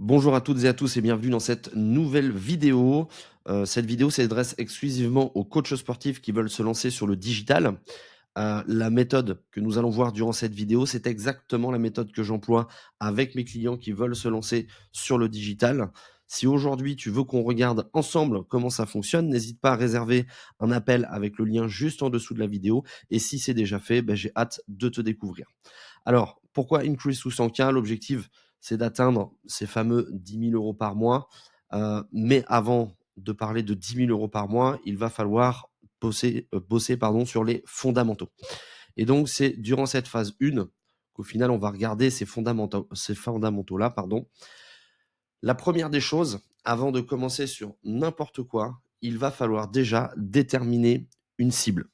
Bonjour à toutes et à tous et bienvenue dans cette nouvelle vidéo. Cette vidéo s'adresse exclusivement aux coachs sportifs qui veulent se lancer sur le digital. La méthode que nous allons voir durant cette vidéo, c'est exactement la méthode que j'emploie avec mes clients qui veulent se lancer sur le digital. Si aujourd'hui tu veux qu'on regarde ensemble comment ça fonctionne, n'hésite pas à réserver un appel avec le lien juste en dessous de la vidéo. Et si c'est déjà fait, j'ai hâte de te découvrir. Alors, pourquoi Increase sous 100K? L'objectif, c'est d'atteindre ces fameux 10 000 € par mois. Mais avant de parler de 10 000 € par mois, il va falloir bosser sur les fondamentaux. Et donc, c'est durant cette phase 1 qu'au final, on va regarder ces fondamentaux-là. La première des choses, avant de commencer sur n'importe quoi, il va falloir déjà déterminer une cible.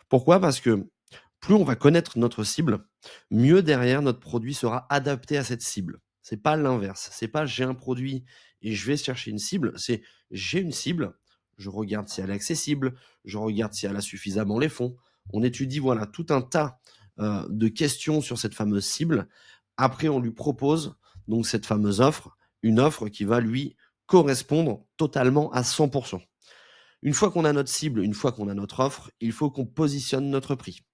Pourquoi? Parce que plus on va connaître notre cible, mieux derrière notre produit sera adapté à cette cible. C'est pas l'inverse. C'est pas j'ai un produit et je vais chercher une cible. C'est j'ai une cible, je regarde si elle est accessible, je regarde si elle a suffisamment les fonds. On étudie voilà tout un tas de questions sur cette fameuse cible. Après, on lui propose donc cette fameuse offre, une offre qui va lui correspondre totalement à 100%. Une fois qu'on a notre cible, une fois qu'on a notre offre, il faut qu'on positionne notre prix.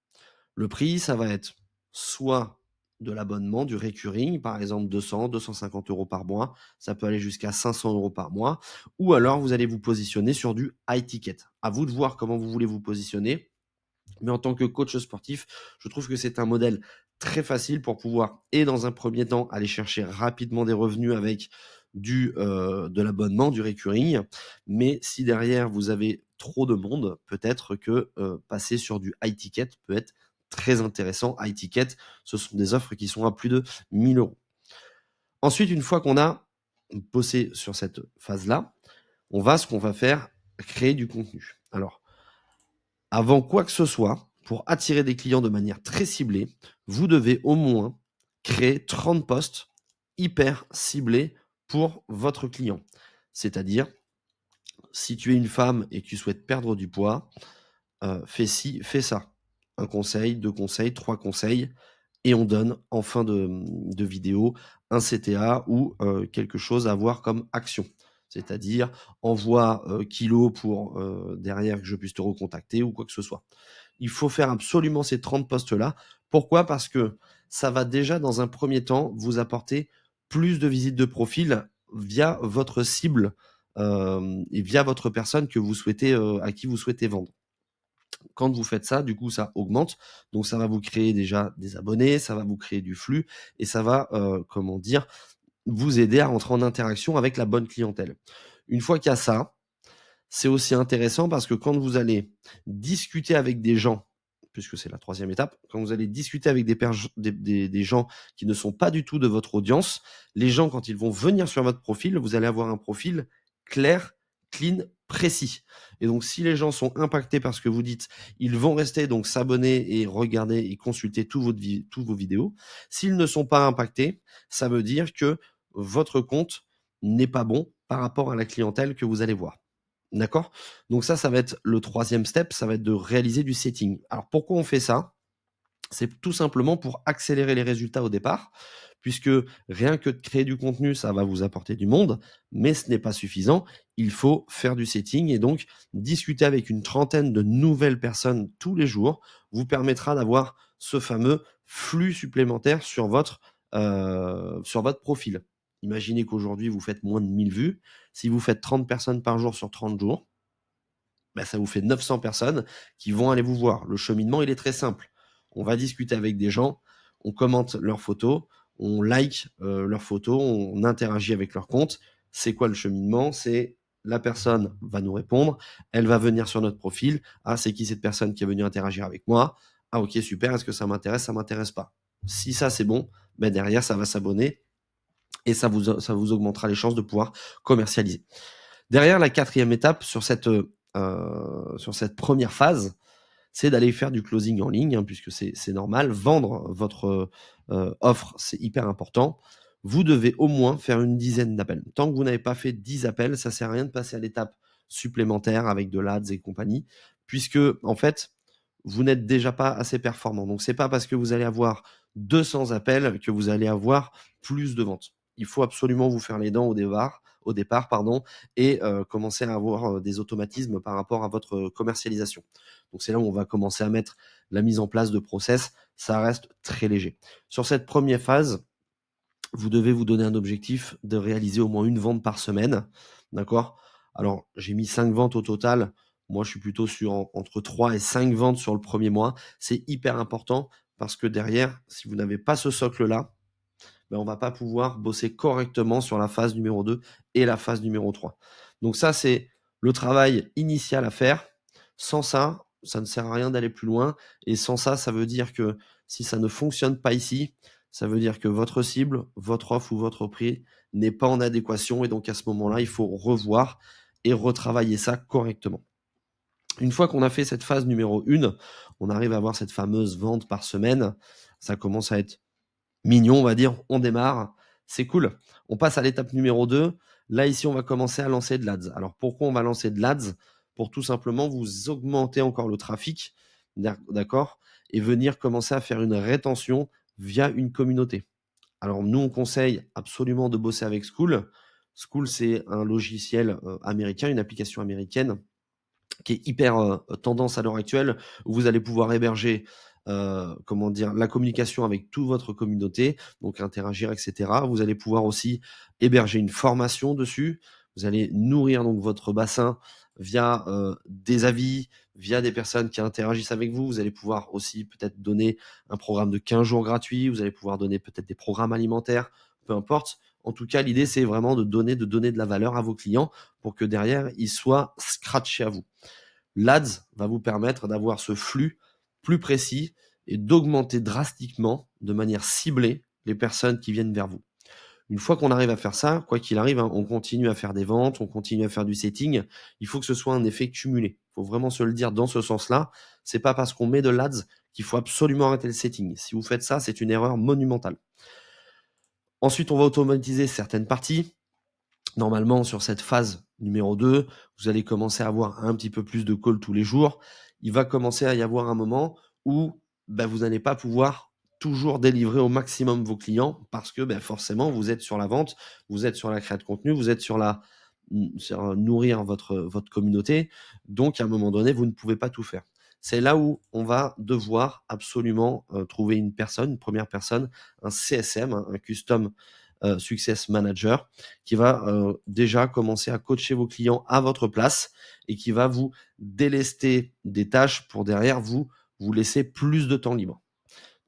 Le prix, ça va être soit de l'abonnement, du recurring, par exemple 200, 250 € par mois. Ça peut aller jusqu'à 500 € par mois. Ou alors, vous allez vous positionner sur du high ticket. À vous de voir comment vous voulez vous positionner. Mais en tant que coach sportif, je trouve que c'est un modèle très facile pour pouvoir, et dans un premier temps, aller chercher rapidement des revenus avec de l'abonnement, du recurring. Mais si derrière, vous avez trop de monde, peut-être que passer sur du high ticket peut être très intéressant. High ticket, ce sont des offres qui sont à plus de 1 000 €. Ensuite, une fois qu'on a bossé sur cette phase-là, ce qu'on va faire, créer du contenu. Alors, avant quoi que ce soit, pour attirer des clients de manière très ciblée, vous devez au moins créer 30 posts hyper ciblés pour votre client. C'est-à-dire, si tu es une femme et que tu souhaites perdre du poids, fais ci, fais ça. Un conseil, 2 conseils, 3 conseils et on donne en fin de vidéo un CTA ou quelque chose à voir comme action. C'est-à-dire envoie kilo pour derrière que je puisse te recontacter ou quoi que ce soit. Il faut faire absolument ces 30 postes-là. Pourquoi? Parce que ça va déjà, dans un premier temps, vous apporter plus de visites de profil via votre cible et via votre personne que vous souhaitez, à qui vous souhaitez vendre. Quand vous faites ça, du coup, ça augmente. Donc, ça va vous créer déjà des abonnés, ça va vous créer du flux et ça va, comment dire, vous aider à rentrer en interaction avec la bonne clientèle. Une fois qu'il y a ça, c'est aussi intéressant parce que quand vous allez discuter avec des gens, puisque c'est la troisième étape, quand vous allez discuter avec des gens qui ne sont pas du tout de votre audience, les gens, quand ils vont venir sur votre profil, vous allez avoir un profil clair, clean, précis. Et donc, si les gens sont impactés par ce que vous dites, ils vont rester donc s'abonner et regarder et consulter tous vos vidéos. S'ils ne sont pas impactés, ça veut dire que votre compte n'est pas bon par rapport à la clientèle que vous allez voir. D'accord? Donc ça va être le troisième step, ça va être de réaliser du setting. Alors pourquoi on fait ça? C'est tout simplement pour accélérer les résultats au départ, puisque rien que de créer du contenu, ça va vous apporter du monde, mais ce n'est pas suffisant. Il faut faire du setting et donc discuter avec une trentaine de nouvelles personnes tous les jours vous permettra d'avoir ce fameux flux supplémentaire sur votre profil. Imaginez qu'aujourd'hui, vous faites moins de 1000 vues. Si vous faites 30 personnes par jour sur 30 jours, ça vous fait 900 personnes qui vont aller vous voir. Le cheminement, il est très simple. On va discuter avec des gens, on commente leurs photos, on like leurs photos, on interagit avec leur compte. C'est quoi le cheminement? C'est la personne va nous répondre, elle va venir sur notre profil. Ah, c'est qui cette personne qui est venue interagir avec moi? Ah, ok, super. Est-ce que ça m'intéresse? Ça m'intéresse pas. Si ça, c'est bon, derrière, ça va s'abonner et ça vous augmentera les chances de pouvoir commercialiser. Derrière, la quatrième étape sur cette première phase, c'est d'aller faire du closing en ligne, hein, puisque c'est normal. Vendre votre offre, c'est hyper important. Vous devez au moins faire une dizaine d'appels. Tant que vous n'avez pas fait 10 appels, ça sert à rien de passer à l'étape supplémentaire avec de l'Ads et compagnie, puisque en fait, vous n'êtes déjà pas assez performant. Donc, c'est pas parce que vous allez avoir 200 appels que vous allez avoir plus de ventes. il faut absolument vous faire les dents au départ, pardon, et commencer à avoir, des automatismes par rapport à votre commercialisation. Donc c'est là où on va commencer à mettre la mise en place de process. Ça reste très léger. Sur cette première phase, vous devez vous donner un objectif de réaliser au moins une vente par semaine, d'accord? Alors, j'ai mis 5 ventes au total. Moi, je suis plutôt sur entre 3 et 5 ventes sur le premier mois. C'est hyper important parce que derrière, si vous n'avez pas ce socle-là, ben, on va pas pouvoir bosser correctement sur la phase numéro 2 et la phase numéro 3. Donc ça, c'est le travail initial à faire. Sans ça, ça ne sert à rien d'aller plus loin. Et sans ça, ça veut dire que si ça ne fonctionne pas ici, ça veut dire que votre cible, votre offre ou votre prix n'est pas en adéquation. Et donc à ce moment-là, il faut revoir et retravailler ça correctement. Une fois qu'on a fait cette phase numéro 1, on arrive à avoir cette fameuse vente par semaine. Ça commence à être mignon, on va dire, on démarre, c'est cool. On passe à l'étape numéro 2. Là, ici, on va commencer à lancer de l'Ads. Alors, pourquoi on va lancer de l'Ads? Pour tout simplement vous augmenter encore le trafic, d'accord? Et venir commencer à faire une rétention via une communauté. Alors, nous, on conseille absolument de bosser avec Skool. Skool, c'est un logiciel américain, une application américaine qui est hyper tendance à l'heure actuelle, où vous allez pouvoir héberger, comment dire, la communication avec toute votre communauté, donc interagir, et cetera. Vous allez pouvoir aussi héberger une formation dessus. Vous allez nourrir donc votre bassin via des avis, via des personnes qui interagissent avec vous. Vous allez pouvoir aussi peut-être donner un programme de 15 jours gratuit. Vous allez pouvoir donner peut-être des programmes alimentaires, peu importe. En tout cas, l'idée, c'est vraiment de donner de la valeur à vos clients pour que derrière, ils soient scratchés à vous. L'Ads va vous permettre d'avoir ce flux plus précis et d'augmenter drastiquement, de manière ciblée, les personnes qui viennent vers vous. Une fois qu'on arrive à faire ça, quoi qu'il arrive, hein, on continue à faire des ventes, on continue à faire du setting. Il faut que ce soit un effet cumulé. Il faut vraiment se le dire dans ce sens-là. C'est pas parce qu'on met de l'Ads qu'il faut absolument arrêter le setting. Si vous faites ça, c'est une erreur monumentale. Ensuite, on va automatiser certaines parties. Normalement, sur cette phase numéro 2, vous allez commencer à avoir un petit peu plus de calls tous les jours. Il va commencer à y avoir un moment où vous n'allez pas pouvoir toujours délivrer au maximum vos clients parce que forcément, vous êtes sur la vente, vous êtes sur la création de contenu, vous êtes sur nourrir votre communauté. Donc, à un moment donné, vous ne pouvez pas tout faire. C'est là où on va devoir absolument trouver une personne, une première personne, un CSM, un Custom Success Manager, qui va déjà commencer à coacher vos clients à votre place et qui va vous délester des tâches pour derrière vous laisser plus de temps libre.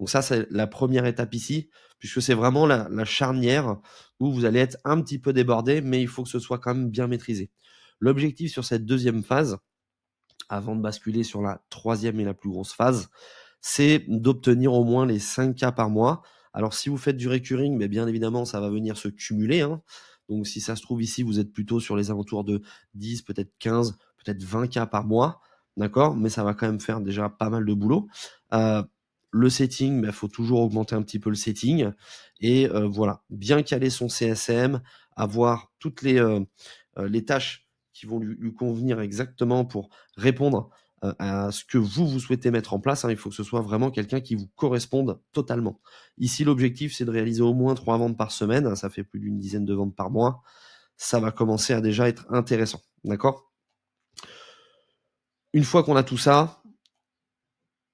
Donc ça, c'est la première étape ici, puisque c'est vraiment la charnière où vous allez être un petit peu débordé, mais il faut que ce soit quand même bien maîtrisé. L'objectif sur cette deuxième phase, avant de basculer sur la troisième et la plus grosse phase, c'est d'obtenir au moins les 5 cas par mois. Alors si vous faites du recurring, mais bien évidemment, ça va venir se cumuler, hein. Donc si ça se trouve ici, vous êtes plutôt sur les alentours de 10, peut-être 15, peut-être 20 cas par mois, d'accord? Mais ça va quand même faire déjà pas mal de boulot. Le setting, faut toujours augmenter un petit peu le setting et voilà, bien caler son CSM, avoir toutes les tâches qui vont lui convenir exactement pour répondre à ce que vous souhaitez mettre en place, hein. Il faut que ce soit vraiment quelqu'un qui vous corresponde totalement. Ici, l'objectif, c'est de réaliser au moins 3 ventes par semaine, hein, ça fait plus d'une dizaine de ventes par mois. Ça va commencer à déjà être intéressant, d'accord? Une fois qu'on a tout ça,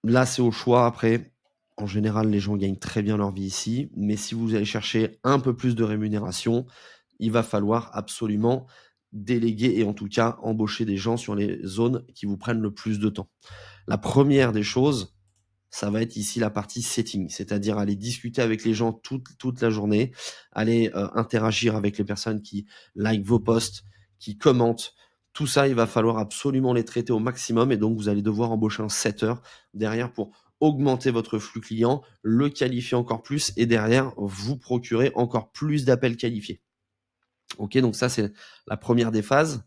là, c'est au choix après. En général, les gens gagnent très bien leur vie ici, mais si vous allez chercher un peu plus de rémunération, il va falloir absolument déléguer et en tout cas embaucher des gens sur les zones qui vous prennent le plus de temps. La première des choses, ça va être ici la partie setting, c'est-à-dire aller discuter avec les gens toute la journée, aller interagir avec les personnes qui like vos posts, qui commentent. Tout ça, il va falloir absolument les traiter au maximum et donc vous allez devoir embaucher un setter derrière pour augmenter votre flux client, le qualifier encore plus et derrière vous procurer encore plus d'appels qualifiés. Ok, donc ça c'est la première des phases.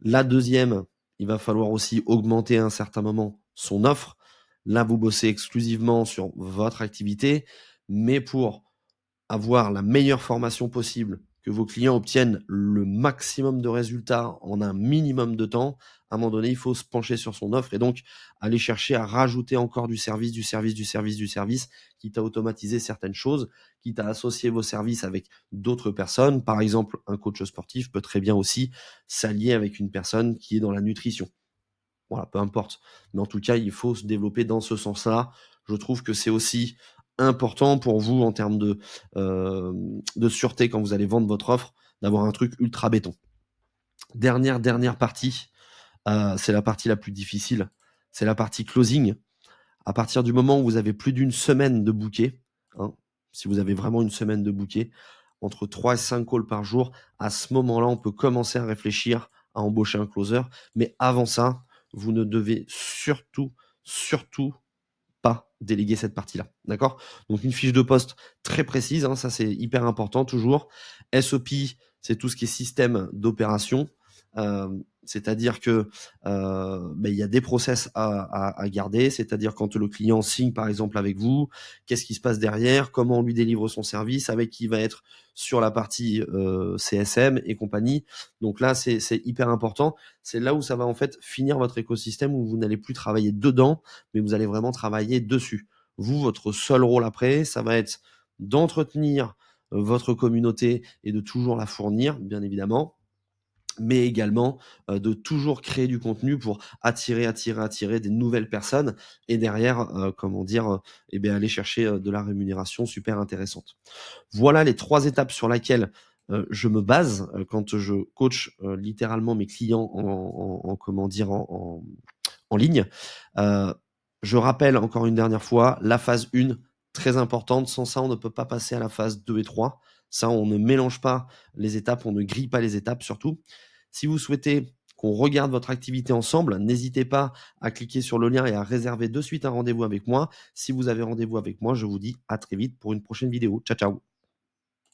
La deuxième, il va falloir aussi augmenter à un certain moment son offre. Là, vous bossez exclusivement sur votre activité, mais pour avoir la meilleure formation possible que vos clients obtiennent le maximum de résultats en un minimum de temps, à un moment donné, il faut se pencher sur son offre et donc aller chercher à rajouter encore du service, du service, du service, du service, quitte à automatiser certaines choses, quitte à associer vos services avec d'autres personnes. Par exemple, un coach sportif peut très bien aussi s'allier avec une personne qui est dans la nutrition. Voilà, peu importe. Mais en tout cas, il faut se développer dans ce sens-là. Je trouve que c'est aussi important pour vous en termes de sûreté quand vous allez vendre votre offre, d'avoir un truc ultra béton. Dernière partie, c'est la partie la plus difficile, c'est la partie closing. À partir du moment où vous avez plus d'une semaine de booké, hein, si vous avez vraiment une semaine de booké, entre 3 et 5 calls par jour, à ce moment-là, on peut commencer à réfléchir à embaucher un closer. Mais avant ça, vous ne devez surtout pas déléguer cette partie-là. D'accord? Donc une fiche de poste très précise, hein, ça c'est hyper important toujours. SOP, c'est tout ce qui est système d'opération. C'est-à-dire que il y a des process à garder, c'est-à-dire quand le client signe par exemple avec vous, qu'est-ce qui se passe derrière, comment on lui délivre son service, avec qui il va être sur la partie CSM et compagnie. Donc là, c'est hyper important. C'est là où ça va en fait finir votre écosystème, où vous n'allez plus travailler dedans, mais vous allez vraiment travailler dessus. Vous, votre seul rôle après, ça va être d'entretenir votre communauté et de toujours la fournir, bien évidemment, mais également de toujours créer du contenu pour attirer des nouvelles personnes et derrière, comment dire, aller chercher de la rémunération super intéressante. Voilà les 3 étapes sur laquelle je me base quand je coach littéralement mes clients comment dire, en ligne. Heu, je rappelle encore une dernière fois, la phase 1, très importante. Sans ça, on ne peut pas passer à la phase 2 et 3. Ça, on ne mélange pas les étapes, on ne grille pas les étapes surtout. Si vous souhaitez qu'on regarde votre activité ensemble, n'hésitez pas à cliquer sur le lien et à réserver de suite un rendez-vous avec moi. Si vous avez rendez-vous avec moi, je vous dis à très vite pour une prochaine vidéo. Ciao, ciao.